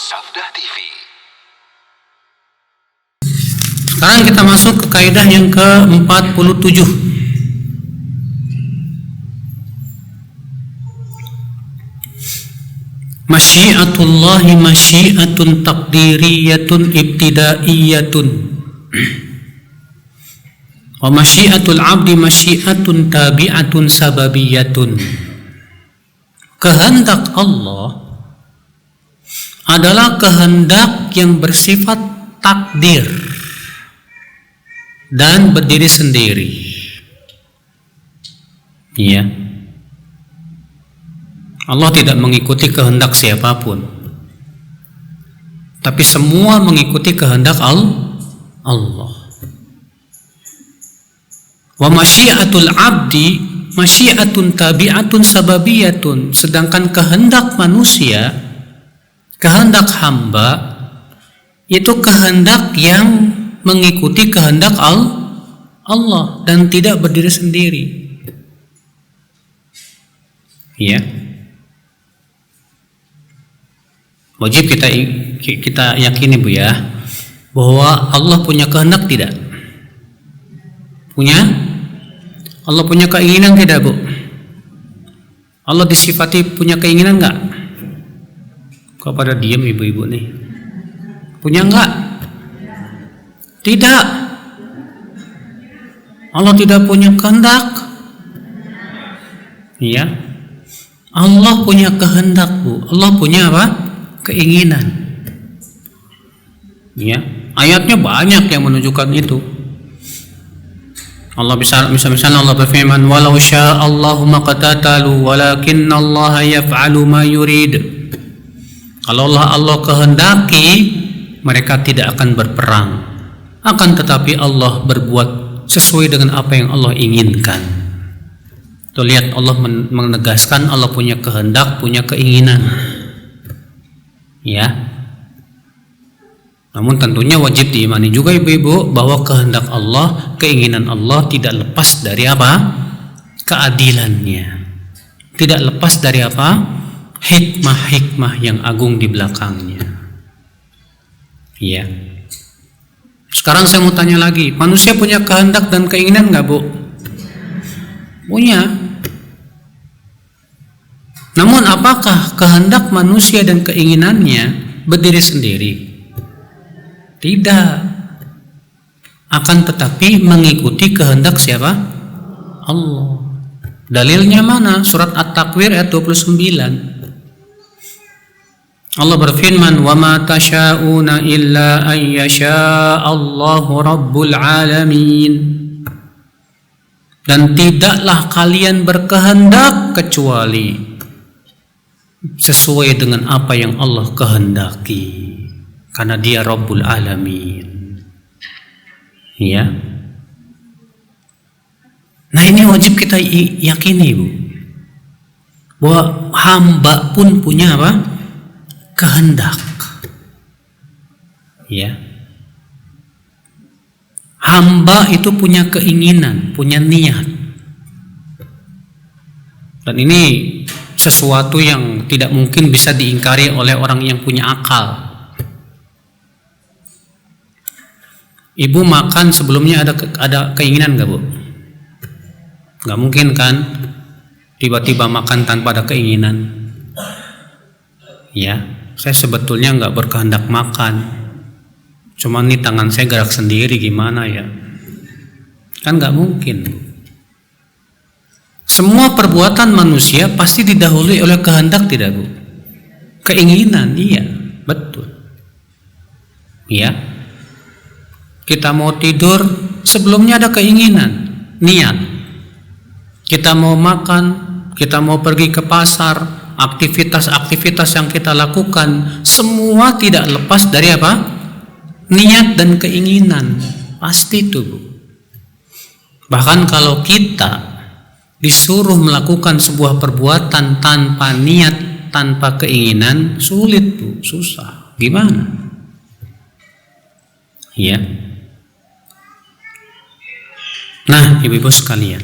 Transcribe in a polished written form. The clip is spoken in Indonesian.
Sabda TV. Sekarang kita masuk ke kaidah yang ke-47. Masyiatullahi masyiatun taqdiriyatun ibtidaiyatun wa masyiatul abdi masyiatun tabi'atun sababiyatun. Kehendak Allah adalah kehendak yang bersifat takdir dan berdiri sendiri. Ya. Allah tidak mengikuti kehendak siapapun, tapi semua mengikuti kehendak Allah. Wa masyiatul abdi masyiatun tabi'atun sababiyatun. Sedangkan kehendak manusia, kehendak hamba, itu kehendak yang mengikuti kehendak Allah dan tidak berdiri sendiri. Ya. Wajib kita yakini, Bu, ya, bahwa Allah punya kehendak tidak? Punya? Allah punya keinginan tidak, Bu? Allah disifati punya keinginan enggak? Kok pada diam ibu-ibu nih? Punya enggak? Tidak. Allah tidak punya kehendak. Iya. Allah punya kehendak, Bu. Allah punya apa? Keinginan. Ya, ayatnya banyak yang menunjukkan itu. Allah misalnya Allah berfirman, walau sya'allahu maqtatalu walakinallaha yaf'alu ma yurid. Kalau Allah kehendaki, mereka tidak akan berperang. Akan tetapi Allah berbuat sesuai dengan apa yang Allah inginkan. Tuh, lihat, Allah menegaskan Allah punya kehendak, punya keinginan. Ya. Namun tentunya wajib diimani juga, ibu-ibu, bahwa kehendak Allah, keinginan Allah tidak lepas dari apa? Keadilannya. Tidak lepas dari apa? Hikmah-hikmah yang agung di belakangnya. Ya. Sekarang saya mau tanya lagi, manusia punya kehendak dan keinginan nggak, Bu? Punya. Namun apakah kehendak manusia dan keinginannya berdiri sendiri? Tidak. Akan tetapi mengikuti kehendak siapa? Allah. Dalilnya mana? Surat At-Takwir ayat 29. Allah berfirman, "Wa ma tasyauna illa ay yasha Allahu rabbul alamin." Dan tidaklah kalian berkehendak kecuali sesuai dengan apa yang Allah kehendaki, karena Dia Rabbul Alamin. Ya. Nah, ini wajib kita yakini, Bu, bahwa hamba pun punya apa? Kehendak. Ya. Hamba itu punya keinginan, punya niat. Dan ini sesuatu yang tidak mungkin bisa diingkari oleh orang yang punya akal. Ibu makan sebelumnya ada keinginan nggak, Bu? Nggak mungkin kan? Tiba-tiba makan tanpa ada keinginan. Ya, saya sebetulnya nggak berkehendak makan. Cuma nih tangan saya gerak sendiri, gimana ya? Kan nggak mungkin. Semua perbuatan manusia pasti didahului oleh kehendak, tidak, Bu? Keinginan, iya, betul. Ya. Kita mau tidur, sebelumnya ada keinginan, niat. Kita mau makan, kita mau pergi ke pasar, aktivitas-aktivitas yang kita lakukan, semua tidak lepas dari apa? Niat dan keinginan. Pasti itu, Bu. Bahkan kalau kita disuruh melakukan sebuah perbuatan tanpa niat, tanpa keinginan, sulit, Bu, susah. Gimana? Ya. Nah, ibu-ibu sekalian,